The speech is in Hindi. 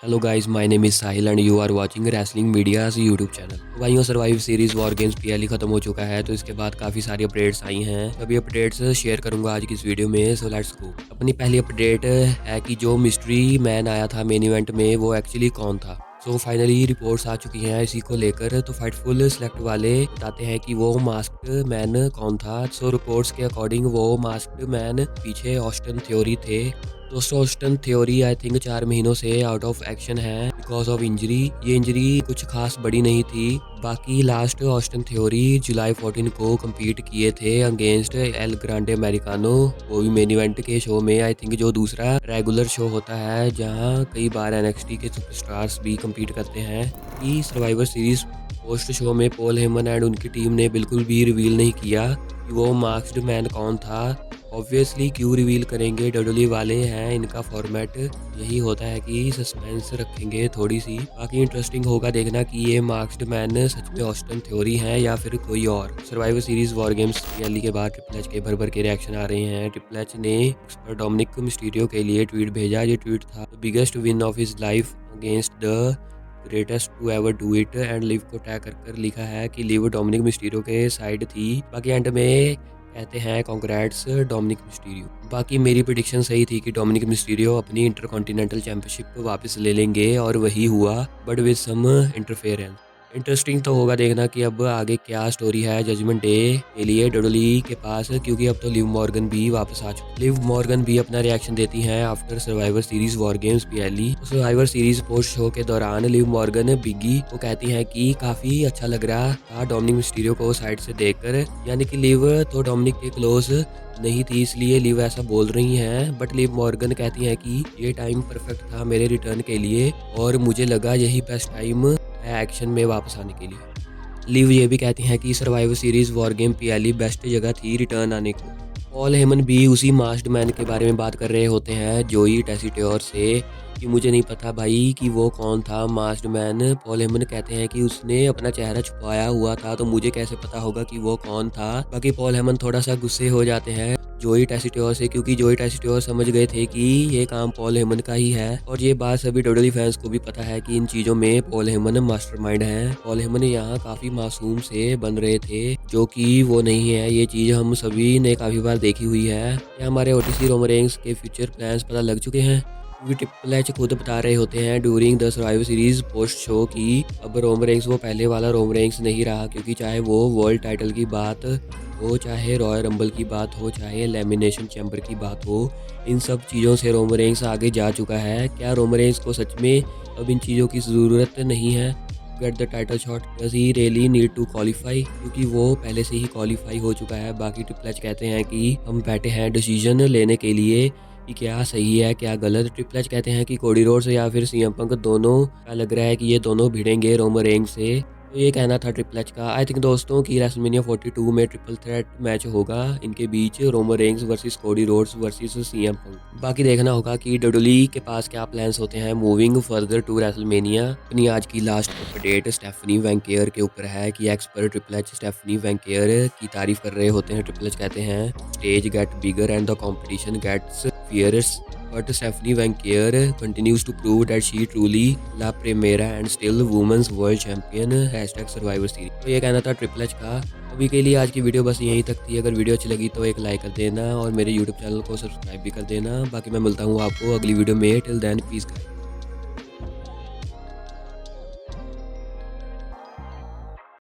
Hello guys, my name is Sahil and you are watching wrestling media's YouTube channel. तो भाइयों, survive series war games PL खत्म हो चुका है, तो इसके बाद काफ़ी सारी अपडेट्स आई हैं। सभी अपडेट्स शेयर करूंगा आज की इस वीडियो में, सो लेट्स गो। अपनी पहली अपडेट है कि जो मिस्ट्री मैन आया था मेन इवेंट में, वो एक्चुअली कौन था। सो फाइनली रिपोर्ट्स आ चुकी हैं इसी को लेकर। तो फाइटफुल सेलेक्ट वाले बताते हैं कि वो मास्क्ड मैन कौन था। सो रिपोर्ट्स के अकॉर्डिंग वो मास्क्ड मैन पीछे ऑस्टिन थ्योरी थे। दोस्तों, ऑस्टिन थ्योरी आई थिंक 4 महीनों से आउट ऑफ एक्शन है बिकॉज ऑफ इंजरी। ये इंजरी कुछ खास बड़ी नहीं थी। बाकी लास्ट ऑस्टिन थ्योरी जुलाई 14 को compete किए थे अगेंस्ट एल ग्रांडे अमेरिकानो, वो भी मेन इवेंट के शो में। आई थिंक जो दूसरा रेगुलर शो होता है जहां कई बार एनएक्सटी के सुपरस्टार्स भी compete करते हैं। कि सर्वाइवर सीरीज पोस्ट शो में पॉल हेमन एंड उनकी टीम ने बिल्कुल भी रिवील नहीं किया कि वो मास्क्ड मैन कौन था। ऑब्वियसली क्यों रिवील करेंगे, डब्ल्यूडब्ल्यूई वाले हैं, इनका फॉर्मेट यही होता है कि सस्पेंस रखेंगे थोड़ी सी। बाकी इंटरेस्टिंग होगा देखना कि ये मास्क्ड मैन सच में ऑस्टिन थ्योरी हैं या फिर कोई और। Survivor series war games PL के बाद ट्रिपल एच के भर भर के रिएक्शन आ रहे हैं। ट्रिपल एच ने एक्सपर्ट डोमिनिक मिस्टीरियो के लिए ट्वीट भेजा। ये ट्वीट था biggest win of his life against the greatest to ever do it, and Liv को टैग कर लिखा है कि लिव डोमिनिक मिस्टीरियो के साइड थी। बाकी एंड में कहते हैं कॉन्ग्रेट्स डोमिनिक मिस्टीरियो। बाकी मेरी प्रिडिक्शन सही थी कि डोमिनिक मिस्टीरियो अपनी इंटरकॉन्टिनेंटल चैंपियनशिप वापस ले लेंगे, और वही हुआ, but with some interference. Interesting तो होगा देखना कि अब आगे क्या स्टोरी है जजमेंट डे के लिए डब्ल्यूडब्ल्यूई के पास, क्योंकि अब तो लिव मॉर्गन भी वापस आ चुकी। लिव मॉर्गन भी अपना रिएक्शन देती हैं after survivor series war games PL. Survivor series post show के दौरान लिव मॉर्गन बिगी को कहती हैं कि काफी अच्छा लग रहा था डोमिनिक मिस्टीरियो को साइड से देखकर, यानी कि लिव तो डोमिनिक के क्लोज नहीं थी इसलिए लिव ऐसा बोल रही हैं। बट लिव मॉर्गन कहती हैं कि ये टाइम परफेक्ट था मेरे रिटर्न के लिए, और मुझे लगा यही बेस्ट टाइम है एक्शन में वापस आने के लिए। लिव ये भी कहती हैं कि survivor series war game PL best जगह थी रिटर्न आने को। पॉल हेमन भी उसी मास्क्ड मैन के बारे में बात कर रहे होते हैं जोई टेसिट्योर से, कि मुझे नहीं पता भाई कि वो कौन था मास्क्ड मैन। पॉल हेमन कहते हैं कि उसने अपना चेहरा छुपाया हुआ था, तो मुझे कैसे पता होगा कि वो कौन था। बाकी पॉल हेमन थोड़ा सा गुस्से हो जाते हैं जोई टेसिट्योर से, क्योंकि जोई टेसिट्योर समझ गए थे कि ये काम पॉल हेमन का ही है, और ये बात सभी डब्ल्यूडब्ल्यूई फैंस को भी पता है कि इन चीजों में पॉल हेमन मास्टरमाइंड हैं। पॉल हेमन यहाँ काफी मासूम से बन रहे थे, जो कि वो नहीं है। ये चीज हम सभी ने काफी बार देखी हुई है। क्या हमारे ओटीसी रोमन रेंस के फ्यूचर प्लान्स पता लग चुके हैं, क्योंकि ट्रिपल एच खुद बता रहे होते हैं during the survivor series post show की अब रोमन रेंस वो पहले वाला रोमन रेंस नहीं रहा, क्योंकि चाहे वो वर्ल्ड टाइटल की बात हो, चाहे रॉयल रंबल की बात हो, चाहे लेमिनेशन चैम्बर की बात हो, इन सब चीज़ों से रोमन रेंस आगे जा चुका है। क्या रोमन रेंस को सच में अब इन चीज़ों की ज़रूरत नहीं है get the title shot? Does he really need to qualify, क्योंकि वो पहले से ही क्वालिफाई हो चुका है। बाकी ट्रिपल एच कहते हैं कि हम बैठे हैं डिसीजन लेने के लिए कि क्या सही है क्या गलत। ट्रिपल एच कहते हैं कि कोडी रोड्स या फिर सीएम पंक दोनों का लग रहा है कि ये दोनों भिड़ेंगे रोमन रेंस से। तो ये कहना था ट्रिपल एच का। आई थिंक दोस्तों कि रेसलमेनिया 42 में ट्रिपल थ्रेट मैच होगा इनके बीच, Roman Reigns versus Cody Rhodes versus CM Punk. बाकी देखना होगा कि डब्ल्यूडब्ल्यूई के पास क्या प्लान्स होते हैं मूविंग फर्दर टू रेसलमेनिया। अपनी आज की लास्ट अपडेट स्टेफनी वैंकेयर के ऊपर है कि एक्सपर्ट ट्रिपल एच स्टेफनी वैंकेयर की तारीफ कर रहे होते हैं। ट्रिपल एच कहते हैं stage get bigger and the competition gets fierce, but Stephanie Vanquier continues to prove that she truly la primera and still women's world champion #Survivor Series। तो ये कहना था ट्रिपल एच का। अभी के लिए आज की वीडियो बस यहीं तक थी। अगर वीडियो अच्छी लगी तो एक लाइक कर देना और मेरे यूट्यूब चैनल को सब्सक्राइब भी कर देना। बाकी मैं मिलता हूँ आपको अगली वीडियो में। Till then peace guys.